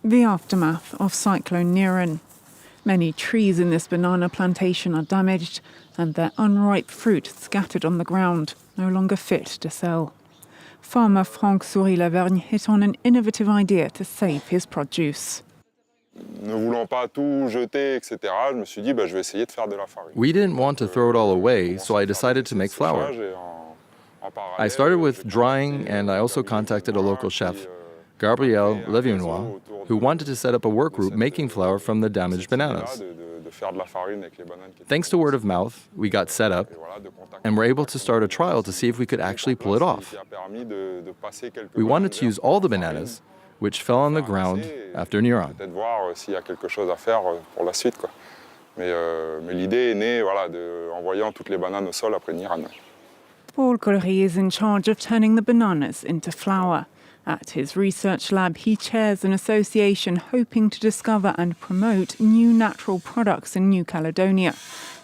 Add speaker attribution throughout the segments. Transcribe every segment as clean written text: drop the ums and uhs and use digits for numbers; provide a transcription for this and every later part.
Speaker 1: The aftermath of cyclone Niran. Many trees in this banana plantation are damaged and their unripe fruit scattered on the ground, no longer fit to sell. Farmer Franck Souris-Lavergne hit on an innovative idea to save his produce.
Speaker 2: Ne voulant pas tout jeter, etc., je me suis dit, je vais essayer de faire de la farine.
Speaker 3: We didn't want to throw it all away, so I decided to make flour. I started with drying, and I also contacted a local chef, Gabriel Levionnois, who wanted to set up a work group making flour from the damaged bananas. Thanks to word of mouth, we got set up, and were able to start a trial to see if we could actually pull it off. We wanted to use all the bananas, which fell on the ground after Niran.
Speaker 1: Paul Collery is in charge of turning the bananas into flour. At his research lab, he chairs an association hoping to discover and promote new natural products in New Caledonia.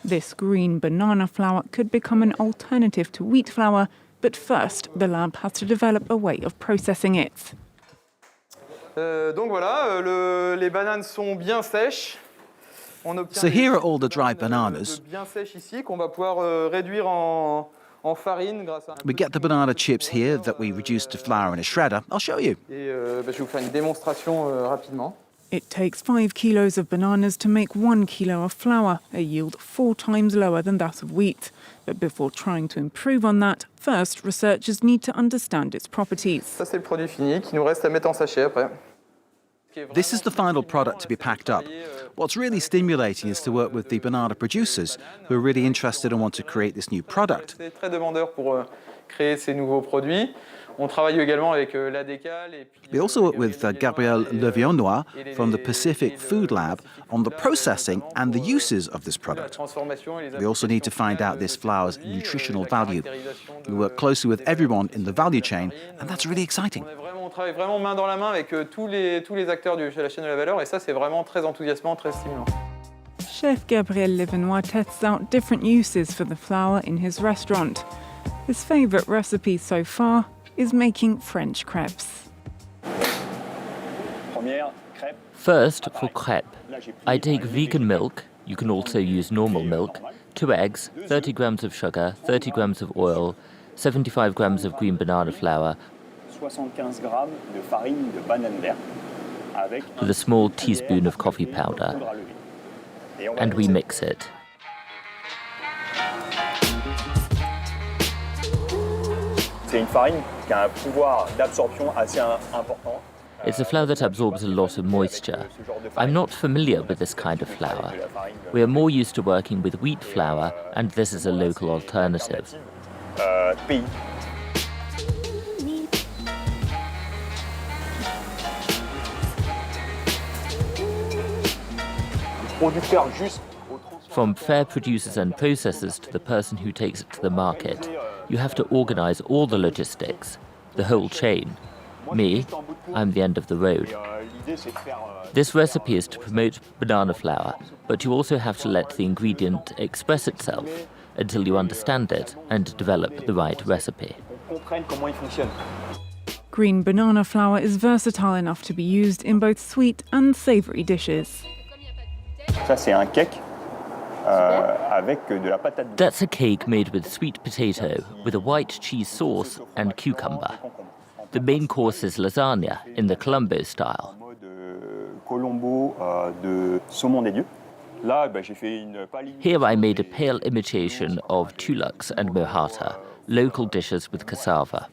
Speaker 1: This green banana flour could become an alternative to wheat flour, but first the lab has to develop a way of processing it.
Speaker 4: Donc voilà, les bananes sont bien sèches.
Speaker 5: So here are all the dried bananas.
Speaker 4: Bien sèches ici qu'on va pouvoir réduire en farine grâce à.
Speaker 5: We get the banana chips here that we reduce to flour in a shredder. I'll show you.
Speaker 4: Et je vais vous faire une démonstration rapidement.
Speaker 1: It takes 5 kilos of bananas to make 1 kilo of flour, a yield 4 times lower than that of wheat. But before trying to improve on that, first researchers need to understand its properties.
Speaker 4: Ça c'est le produit fini qui nous reste à mettre en sachet après.
Speaker 5: This is the final product to be packed up. What's really stimulating is to work with the banana producers who are really interested and want to create this new product.
Speaker 4: C'est très demandeur pour créer ces nouveaux produits. On travaille également avec l'ADECAL.
Speaker 5: We also work with Gabriel Levionnois from the Pacific Food Lab on the processing and the uses of this product. We also need to find out this flour's nutritional value. We work closely with everyone in the value chain, and that's really exciting.
Speaker 4: On travaille vraiment main dans la main avec tous les acteurs de la chaîne de la valeur, et ça c'est vraiment très enthousiasmant, très stimulant.
Speaker 1: Chef Gabriel Levionnois tests out different uses for the flour in his restaurant. His favourite recipe so far is making French crepes.
Speaker 6: First, for crepe, I take vegan milk, you can also use normal milk, 2 eggs, 30 grams of sugar, 30 grams of oil, 75 grams of green banana flour, with a small teaspoon of coffee powder, and we mix it.
Speaker 7: C'est une farine qui a un pouvoir d'absorption assez important.
Speaker 6: It's a flour that absorbs a lot of moisture. I'm not familiar with this kind of flour. We are more used to working with wheat flour, and this is a local alternative. From fair producers and processors to the person who takes it to the market, you have to organize all the logistics, the whole chain. Me, I'm the end of the road. This recipe is to promote banana flour, but you also have to let the ingredient express itself until you understand it and develop the right recipe.
Speaker 1: Green banana flour is versatile enough to be used in both sweet and savoury dishes.
Speaker 7: Ça c'est un cake avec de la patate.
Speaker 6: That's a cake made with sweet potato, with a white cheese sauce and cucumber. The main course is lasagna in the Colombo style. Here I made a pale imitation of tulux and mohata, local dishes with cassava,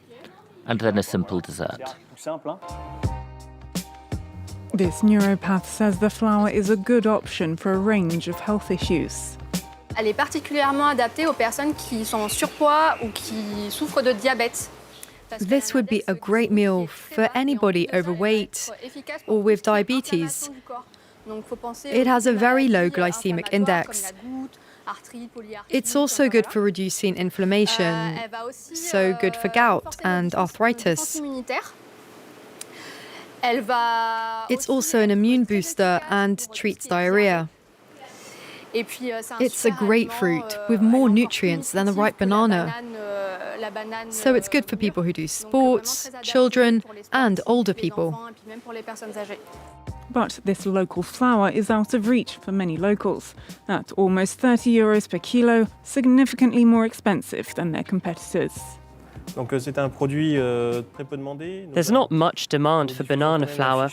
Speaker 6: and then a simple dessert.
Speaker 1: This neuropath says the flour is a good option for a range of health issues.
Speaker 8: Elle est particulièrement adaptée aux personnes qui sont en surpoids ou qui souffrent de diabète.
Speaker 9: This would be a great meal for anybody overweight or with diabetes. It has a very low glycemic index. It's also good for reducing inflammation, so good for gout and arthritis. It's also an immune booster and treats diarrhea. It's a great fruit with more nutrients than a ripe banana. So it's good for people who do sports, children, and older people.
Speaker 1: But this local flour is out of reach for many locals, at almost €30 per kilo, significantly more expensive than their competitors.
Speaker 10: There's not much demand for banana flour.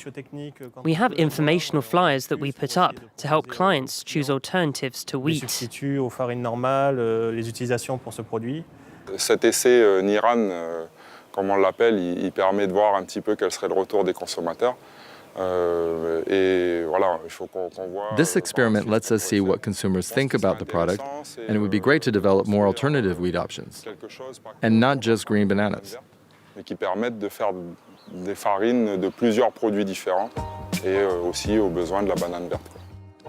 Speaker 10: We have informational flyers that we put up to help clients choose alternatives to wheat.
Speaker 2: Cet essai Niran, comme on l'appelle, il permet de voir un petit peu quel serait le retour des consommateurs.
Speaker 3: This experiment lets us see what consumers think about the product, and it would be great to develop more alternative wheat options, and not just green bananas.
Speaker 2: Qui permettent de faire des farines de plusieurs produits différents et aussi aux besoins de la banane verte.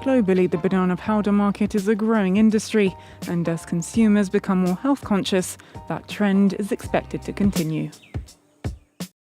Speaker 1: Globally, the banana powder market is a growing industry, and as consumers become more health conscious, that trend is expected to continue.